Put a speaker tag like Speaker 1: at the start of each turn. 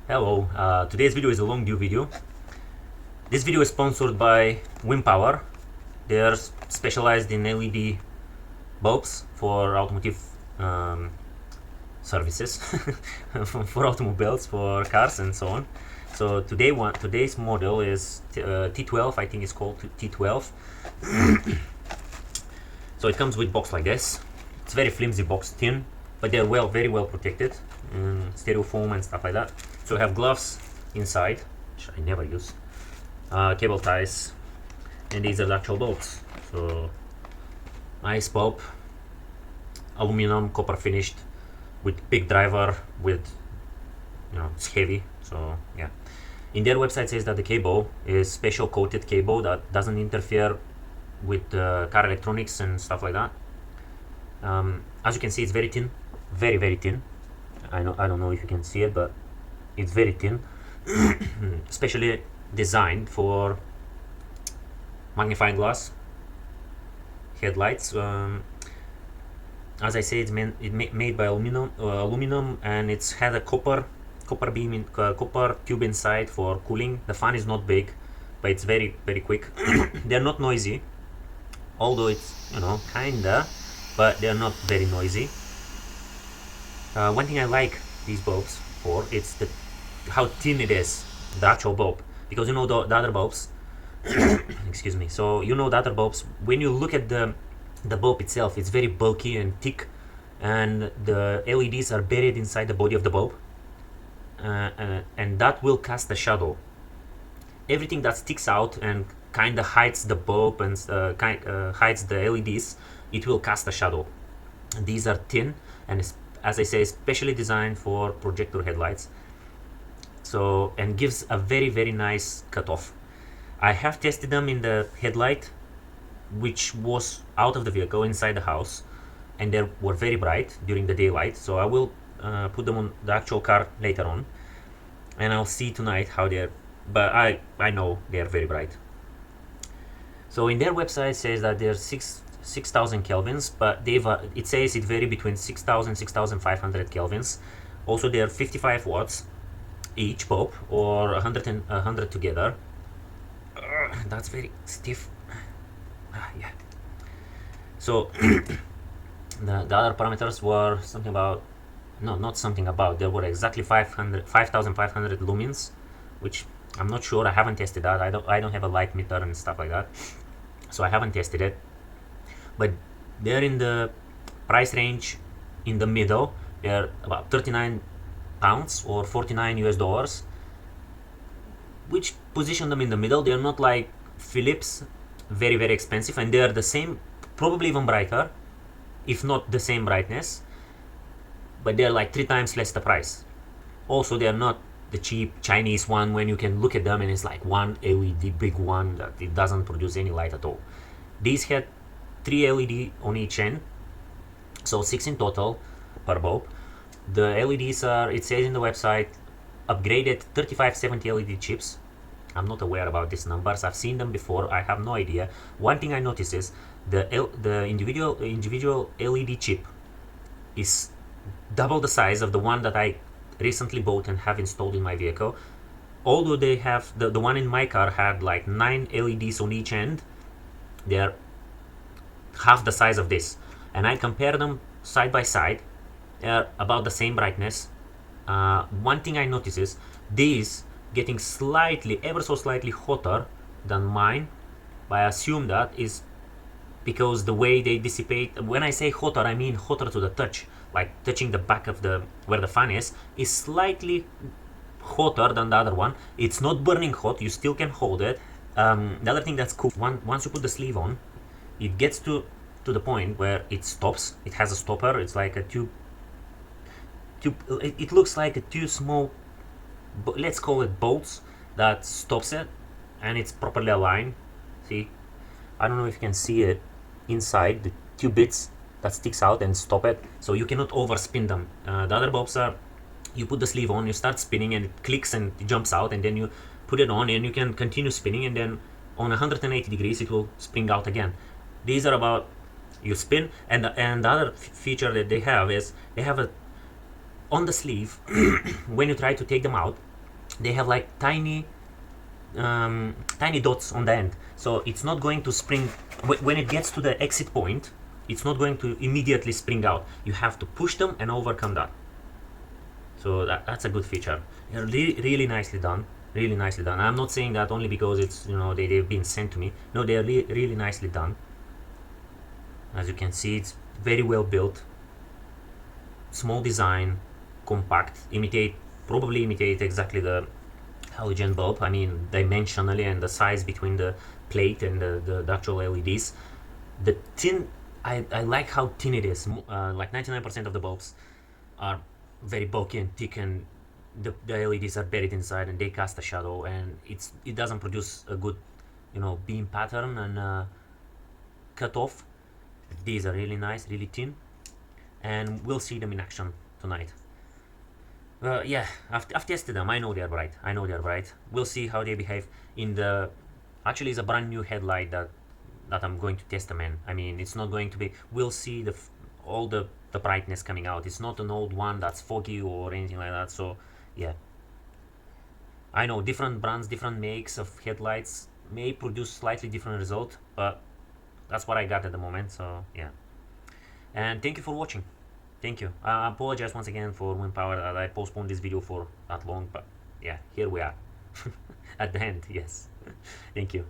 Speaker 1: Hello, today's video is a long due video. This video is sponsored by WinPower. They are specialized in LED bulbs for automotive services, for automobiles, for cars and so on. So today's model is T12, I think it's called T12. So it comes with box like this. It's very flimsy box, thin, but they're very well protected, stereo foam and stuff like that. So I have gloves inside, which I never use, cable ties, and these are the actual bolts. So nice bulb, aluminum, copper finished, with big driver, with, it's heavy. So yeah, in their website says that the cable is special coated cable that doesn't interfere with car electronics and stuff like that. As you can see, it's very thin, very thin. I don't know if you can see it, but it's very thin, especially designed for magnifying glass headlights. As I say, it's made by aluminum, and it's had a copper tube inside for cooling. The fan is not big, but it's very quick. They're not noisy, although it's kinda, but they're not very noisy. One thing I like these bulbs for, it's how thin it is, the actual bulb, because the other bulbs excuse me, so the other bulbs, when you look at the bulb itself, it's very bulky and thick, and the LEDs are buried inside the body of the bulb, and that will cast a shadow. Everything that sticks out and kind of hides the bulb and hides the LEDs, it will cast a shadow. And these are thin, and as I say, specially designed for projector headlights. So, and gives a very nice cutoff. I have tested them in the headlight, which was out of the vehicle inside the house, and they were very bright during the daylight. So I will put them on the actual car later on, and I'll see tonight how they're, but I know they're very bright. So in their website says that they're 6,000 kelvins, but it says it vary between 6,000 6,500 kelvins. Also, they're 55 watts each bulb, or 100 together. That's very stiff. Yeah. So the other parameters were something about, no, not something about, there were exactly 5,500 lumens, which I'm not sure. I haven't tested that. I don't have a light meter and stuff like that, so I haven't tested it. But they're in the price range in the middle. They're about 39 pounds or $49, which position them in the middle. They're not like Philips, very expensive, and they're the same, probably even brighter, if not the same brightness, but they're like 3 times less the price. Also, they're not the cheap Chinese one when you can look at them and it's like one LED, big one, that it doesn't produce any light at all. These had 3 LED on each end, so 6 in total per bulb. The LEDs are, it says in the website, upgraded 3570 LED chips. I'm not aware about these numbers. I've seen them before. I have no idea. One thing I noticed is the individual LED chip is double the size of the one that I recently bought and have installed in my vehicle. Although they have, the one in my car had like 9 LEDs on each end, they're half the size of this. And I compare them side by side. They're about the same brightness. One thing I notice is these getting ever so slightly hotter than mine, but I assume that is because the way they dissipate. When I say hotter, I mean hotter to the touch, like touching the back of where the fan is slightly hotter than the other one. It's not burning hot, you still can hold it. The other thing that's cool, once you put the sleeve on, it gets to the point where it stops. It has a stopper. It's like a tube. It looks like a two small, let's call it bolts, that stops it, and it's properly aligned. See, I don't know if you can see it inside, the two bits that sticks out and stop it, so you cannot overspin them. The other bulbs are, you put the sleeve on, you start spinning and it clicks and it jumps out, and then you put it on and you can continue spinning, and then on 180 degrees it will spring out again. These are about, you spin, and the other feature that they have is they have a on the sleeve when you try to take them out, they have like tiny tiny dots on the end, so it's not going to spring when it gets to the exit point. It's not going to immediately spring out. You have to push them and overcome that. So that's a good feature. They're really nicely done. Really nicely done. I'm not saying that only because it's, you know, they've been sent to me. No, they're really nicely done. As you can see, it's very well built. Small design, compact, probably imitate exactly the halogen bulb. I mean, dimensionally and the size between the plate and the actual LEDs. The tin, I like how thin it is. Like 99% of the bulbs are very bulky and thick, and the LEDs are buried inside and they cast a shadow, and it doesn't produce a good, you know, beam pattern and cut off. These are really nice, really thin, and we'll see them in action tonight. Yeah, I've tested them. I know they're bright. I know they're bright. We'll see how they behave in the. Actually, it's a brand new headlight that I'm going to test them in. I mean, it's not going to be. We'll see all the brightness coming out. It's not an old one that's foggy or anything like that. So, yeah. I know different brands, different makes of headlights may produce slightly different result, but that's what I got at the moment. So, yeah. And thank you for watching. Thank you. I apologize once again for WinPower that I postponed this video for that long, but yeah, here we are. At the end, yes. Thank you.